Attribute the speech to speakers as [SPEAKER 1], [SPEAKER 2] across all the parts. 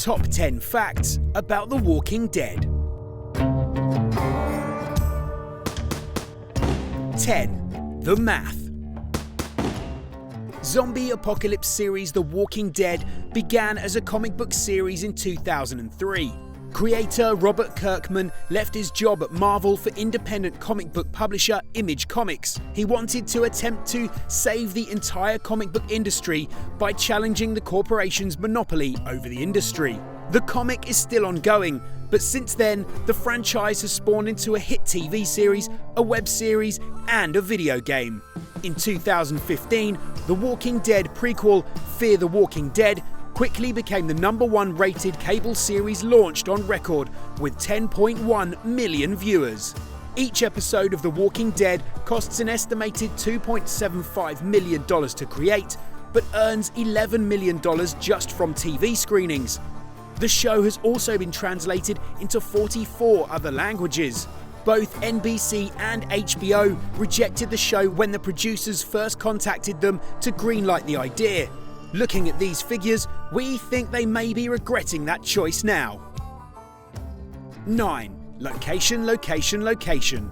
[SPEAKER 1] Top 10 Facts About The Walking Dead. 10. The Math. Zombie apocalypse series The Walking Dead began as a comic book series in 2003. Creator Robert Kirkman left his job at Marvel for independent comic book publisher Image Comics. He wanted to attempt to save the entire comic book industry by challenging the corporation's monopoly over the industry. The comic is still ongoing, but since then, the franchise has spawned into a hit TV series, a web series, and a video game. In 2015, The Walking Dead prequel Fear the Walking Dead quickly became the #1 rated cable series launched on record with 10.1 million viewers. Each episode of The Walking Dead costs an estimated $2.75 million to create, but earns $11 million just from TV screenings. The show has also been translated into 44 other languages. Both NBC and HBO rejected the show when the producers first contacted them to greenlight the idea. Looking at these figures, we think they may be regretting that choice now. 9. Location, location, location.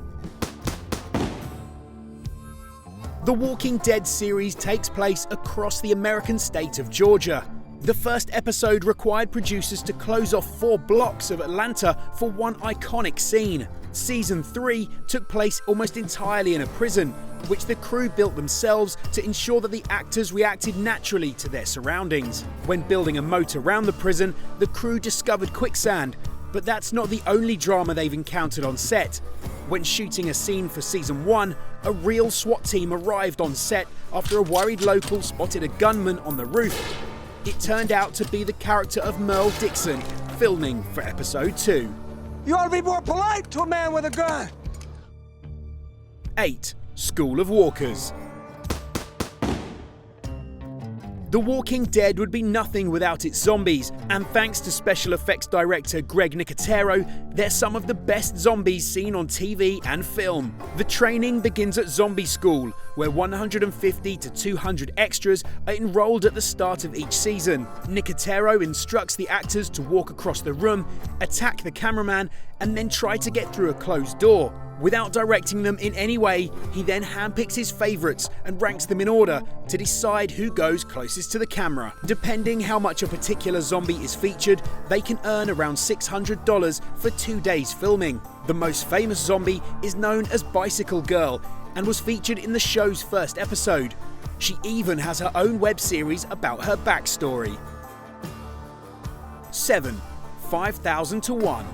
[SPEAKER 1] The Walking Dead series takes place across the American state of Georgia. The first episode required producers to close off 4 blocks of Atlanta for one iconic scene. Season 3 took place almost entirely in a prison, which the crew built themselves to ensure that the actors reacted naturally to their surroundings. When building a moat around the prison, the crew discovered quicksand, but that's not the only drama they've encountered on set. When shooting a scene for Season 1, a real SWAT team arrived on set after a worried local spotted a gunman on the roof. It turned out to be the character of Merle Dixon, filming for Episode 2.
[SPEAKER 2] You ought to be more polite to a man with a gun!
[SPEAKER 1] 8. School of Walkers. The Walking Dead would be nothing without its zombies, and thanks to special effects director Greg Nicotero, they're some of the best zombies seen on TV and film. The training begins at Zombie School, where 150 to 200 extras are enrolled at the start of each season. Nicotero instructs the actors to walk across the room, attack the cameraman, and then try to get through a closed door. Without directing them in any way, he then handpicks his favourites and ranks them in order to decide who goes closest to the camera. Depending how much a particular zombie is featured, they can earn around $600 for 2 days filming. The most famous zombie is known as Bicycle Girl and was featured in the show's first episode. She even has her own web series about her backstory. 7. 5,000 to 1.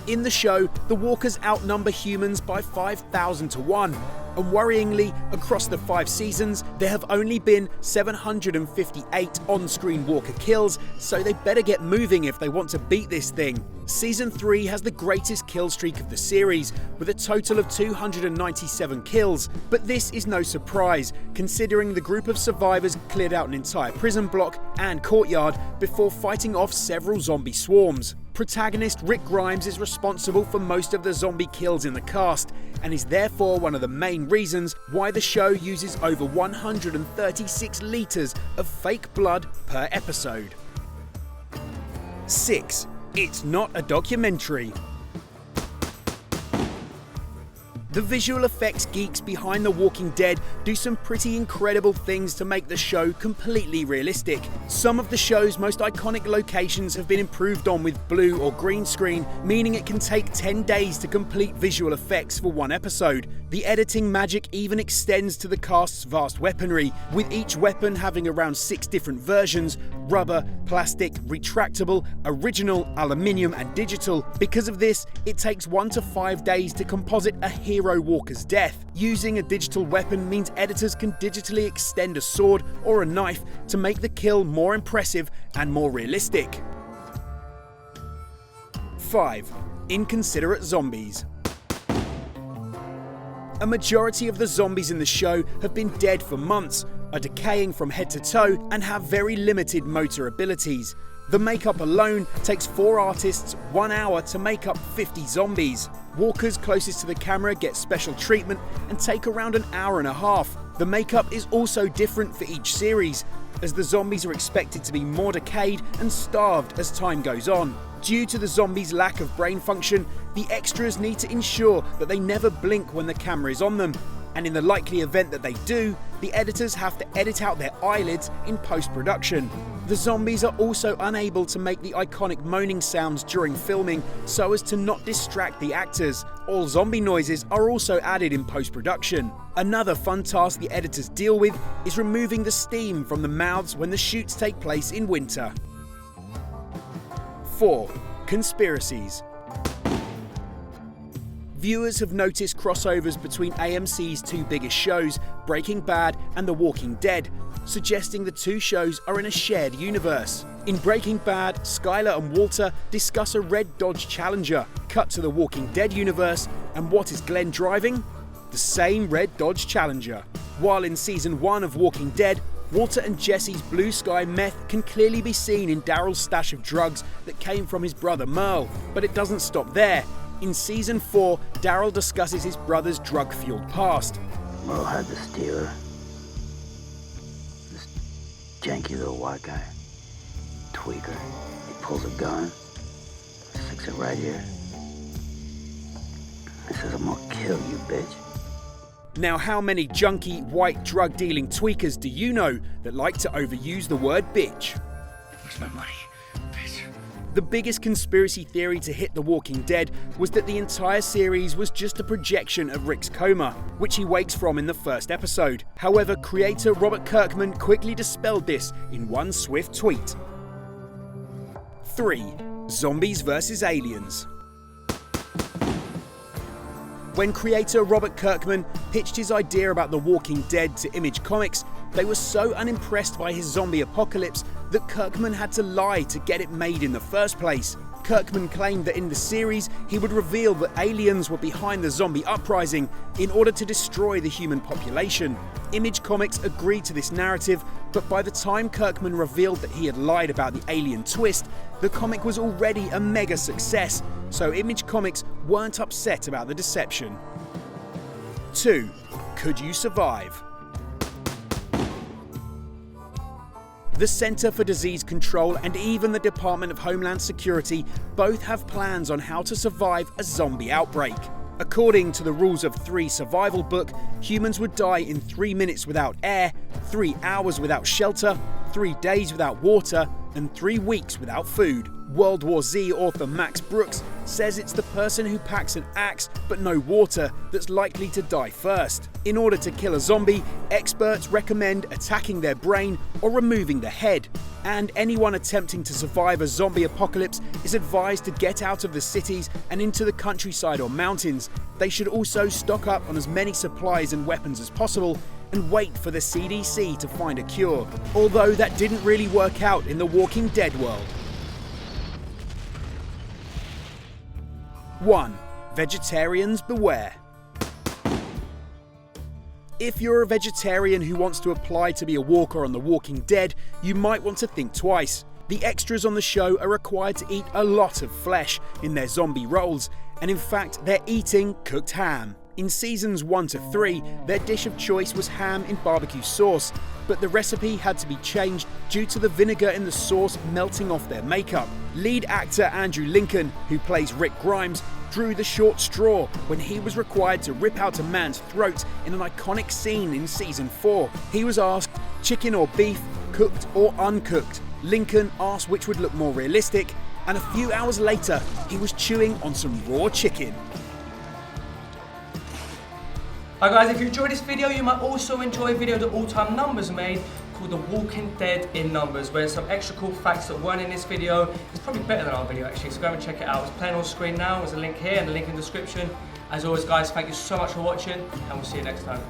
[SPEAKER 1] In the show, the walkers outnumber humans by 5,000 to 1, and worryingly, across the 5 seasons, there have only been 758 on-screen walker kills, so they better get moving if they want to beat this thing. Season 3 has the greatest kill streak of the series, with a total of 297 kills, but this is no surprise, considering the group of survivors cleared out an entire prison block and courtyard before fighting off several zombie swarms. Protagonist Rick Grimes is responsible for most of the zombie kills in the cast, and is therefore one of the main reasons why the show uses over 136 litres of fake blood per episode. 6. It's not a documentary. The visual effects geeks behind The Walking Dead do some pretty incredible things to make the show completely realistic. Some of the show's most iconic locations have been improved on with blue or green screen, meaning it can take 10 days to complete visual effects for one episode. The editing magic even extends to the cast's vast weaponry, with each weapon having around 6 different versions: rubber, plastic, retractable, original, aluminium and digital. Because of this, it takes 1 to 5 days to composite a hero walker's death. Using a digital weapon means editors can digitally extend a sword or a knife to make the kill more impressive and more realistic. 5. Inconsiderate zombies. A majority of the zombies in the show have been dead for months, are decaying from head to toe, and have very limited motor abilities. The makeup alone takes 4 artists 1 hour to make up 50 zombies. Walkers closest to the camera get special treatment and take around an hour and a half. The makeup is also different for each series. as the zombies are expected to be more decayed and starved as time goes on. Due to the zombies' lack of brain function, the extras need to ensure that they never blink when the camera is on them, and in the likely event that they do, the editors have to edit out their eyelids in post-production. The zombies are also unable to make the iconic moaning sounds during filming so as to not distract the actors. All zombie noises are also added in post-production. Another fun task the editors deal with is removing the steam from the mouths when the shoots take place in winter. 4. Conspiracies. Viewers have noticed crossovers between AMC's two biggest shows, Breaking Bad and The Walking Dead, suggesting the two shows are in a shared universe. In Breaking Bad, Skyler and Walter discuss a red Dodge Challenger. Cut to The Walking Dead universe, and what is Glenn driving? The same red Dodge Challenger. While in Season 1 of Walking Dead, Walter and Jesse's Blue Sky meth can clearly be seen in Daryl's stash of drugs that came from his brother Merle. But it doesn't stop there. In Season 4, Daryl discusses his brother's drug-fueled past.
[SPEAKER 3] Merle had the stealer. This janky little white guy. Tweaker. He pulls a gun. Sticks it right here. He says, "I'm gonna kill you, bitch."
[SPEAKER 1] Now, how many junky, white, drug-dealing tweakers do you know that like to overuse the word bitch?
[SPEAKER 3] Where's my money, bitch?
[SPEAKER 1] The biggest conspiracy theory to hit The Walking Dead was that the entire series was just a projection of Rick's coma, which he wakes from in the first episode. However, creator Robert Kirkman quickly dispelled this in one swift tweet. 3. Zombies vs. Aliens. When creator Robert Kirkman pitched his idea about The Walking Dead to Image Comics, they were so unimpressed by his zombie apocalypse that Kirkman had to lie to get it made in the first place. Kirkman claimed that in the series he would reveal that aliens were behind the zombie uprising in order to destroy the human population. Image Comics agreed to this narrative, but by the time Kirkman revealed that he had lied about the alien twist, the comic was already a mega success, so Image Comics weren't upset about the deception. 2. Could you survive? The Center for Disease Control and even the Department of Homeland Security both have plans on how to survive a zombie outbreak. According to the Rules of 3 survival book, humans would die in 3 minutes without air, 3 hours without shelter, 3 days without water, and 3 weeks without food. World War Z author Max Brooks says it's the person who packs an axe but no water that's likely to die first. In order to kill a zombie, experts recommend attacking their brain or removing the head. And anyone attempting to survive a zombie apocalypse is advised to get out of the cities and into the countryside or mountains. They should also stock up on as many supplies and weapons as possible and wait for the CDC to find a cure. Although that didn't really work out in the Walking Dead world. 1. Vegetarians beware. If you're a vegetarian who wants to apply to be a walker on The Walking Dead, you might want to think twice. The extras on the show are required to eat a lot of flesh in their zombie roles, and in fact, they're eating cooked ham. In seasons 1 to 3, their dish of choice was ham in barbecue sauce, but the recipe had to be changed due to the vinegar in the sauce melting off their makeup. Lead actor Andrew Lincoln, who plays Rick Grimes, drew the short straw when he was required to rip out a man's throat in an iconic scene in season 4. He was asked, chicken or beef, cooked or uncooked. Lincoln asked which would look more realistic, and a few hours later, he was chewing on some raw chicken.
[SPEAKER 4] Hi guys, if you enjoyed this video, you might also enjoy a video that All Time Numbers made called The Walking Dead in Numbers, where there's some extra cool facts that weren't in this video. It's probably better than our video actually, so go and check it out. It's playing on screen now, there's a link here and a link in the description. As always guys, thank you so much for watching, and we'll see you next time.